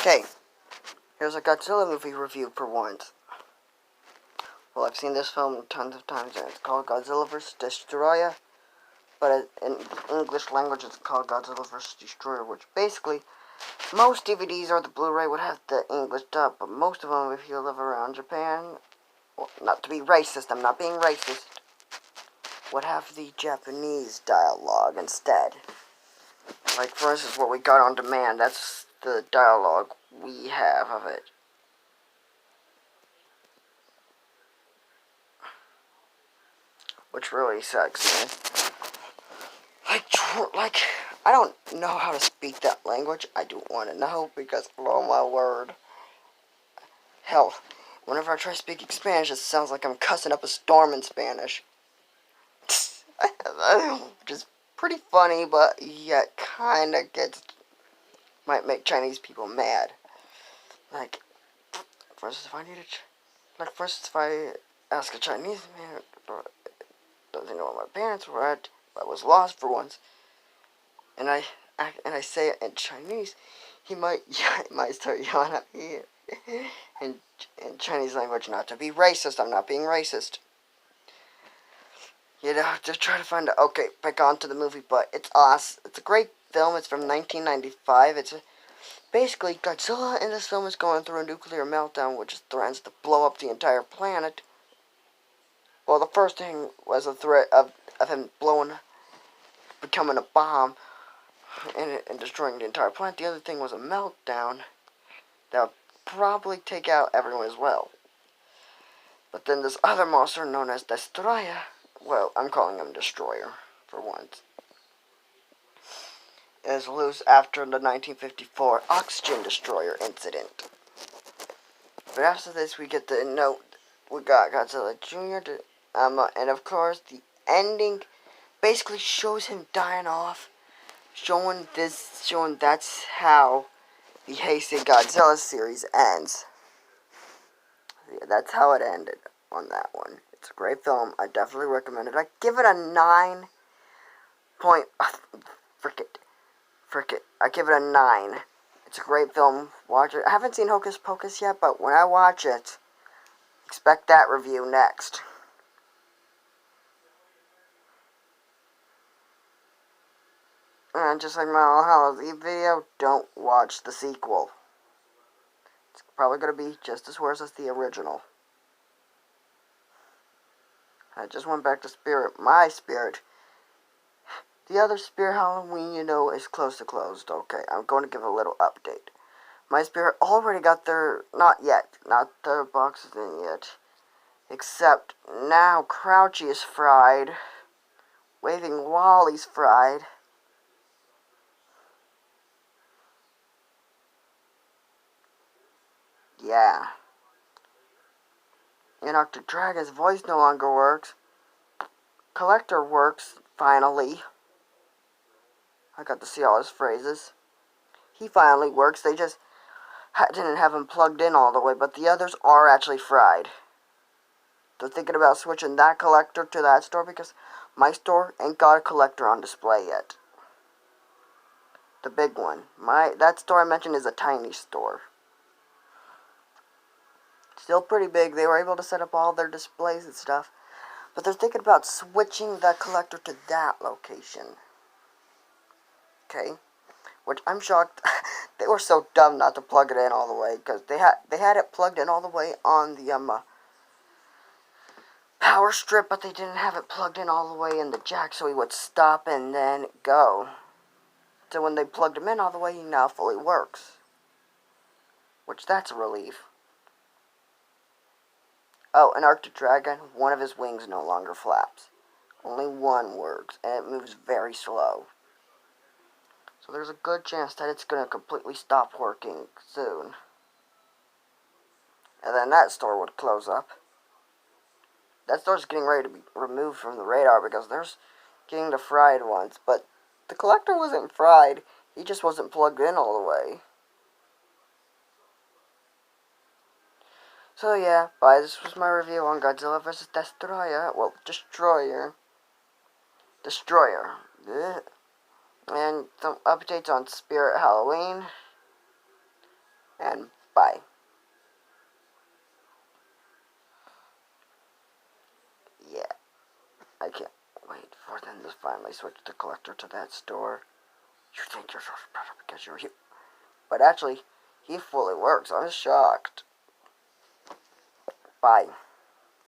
Okay, here's a Godzilla movie review for once. Well, I've seen this film tons of times, and it's called Godzilla vs. Destroyah, but in English language it's called Godzilla vs. Destroyer, which basically, most DVDs or the Blu-ray would have the English dub, but most of them, if you live around Japan, well, not to be racist, I'm not being racist, would have the Japanese dialogue instead. Like, for instance, what we got on demand, that's the dialogue we have of it. Which really sucks, man. Like, I don't know how to speak that language. I do want to know, because, oh my word. Hell, whenever I try speaking Spanish, it sounds like I'm cussing up a storm in Spanish. Which is pretty funny, but yet kinda might make Chinese people mad. Like, for instance, if I ask a Chinese man, doesn't know where my parents were at, I was lost for once, and I say it in Chinese, he might start yelling at me in Chinese language. Not to be racist, I'm not being racist. You know, just try to find out. Okay, back on to the movie, but it's awesome. It's a great film. It's from 1995. Basically, Godzilla in this film is going through a nuclear meltdown, which threatens to blow up the entire planet. Well, the first thing was a threat of him becoming a bomb and destroying the entire planet. The other thing was a meltdown that would probably take out everyone as well. But then this other monster known as destroyah, well, I'm calling him Destroyer for once, is loose after the 1954 Oxygen Destroyer incident. But after this, we get the note. We got Godzilla Jr. And of course, the ending basically shows him dying off, showing that's how the Heisei Godzilla series ends. Yeah, that's how it ended on that one. It's a great film. I definitely recommend it. I give it a 9 point. Frick it. I give it a 9. It's a great film. Watch it. I haven't seen Hocus Pocus yet, but when I watch it, expect that review next. And just like my All Hallows Eve video, don't watch the sequel. It's probably going to be just as worse as the original. I just went back to my Spirit. The other Spirit Halloween, is close to closed. Okay, I'm going to give a little update. My Spirit already got not their boxes in yet. Except now Crouchy is fried. Waving Wally's fried. Yeah. And Arctic Dragon's voice no longer works. Collector works, finally. I got to see all his phrases. He finally works. They just didn't have him plugged in all the way, but the others are actually fried. They're thinking about switching that collector to that store because my store ain't got a collector on display yet. The big one. That store I mentioned is a tiny store. Still pretty big. They were able to set up all their displays and stuff. But they're thinking about switching the collector to that location. Okay? Which I'm shocked. They were so dumb not to plug it in all the way, because they had it plugged in all the way on the power strip, but they didn't have it plugged in all the way in the jack, so he would stop and then go. So when they plugged him in all the way, he now fully works. Which, that's a relief. Oh, an Arctic Dragon, one of his wings no longer flaps. Only one works, and it moves very slow. So there's a good chance that it's going to completely stop working soon. And then that store would close up. That store's getting ready to be removed from the radar because there's getting the fried ones. But the collector wasn't fried. He just wasn't plugged in all the way. So yeah, bye. This was my review on Godzilla vs. Destroyer. Well, Destroyer. And some updates on Spirit Halloween. and bye. Yeah, I can't wait for them to finally switch the collector to that store. You think you're so special because you're here. But actually, he fully works. I'm shocked. Bye.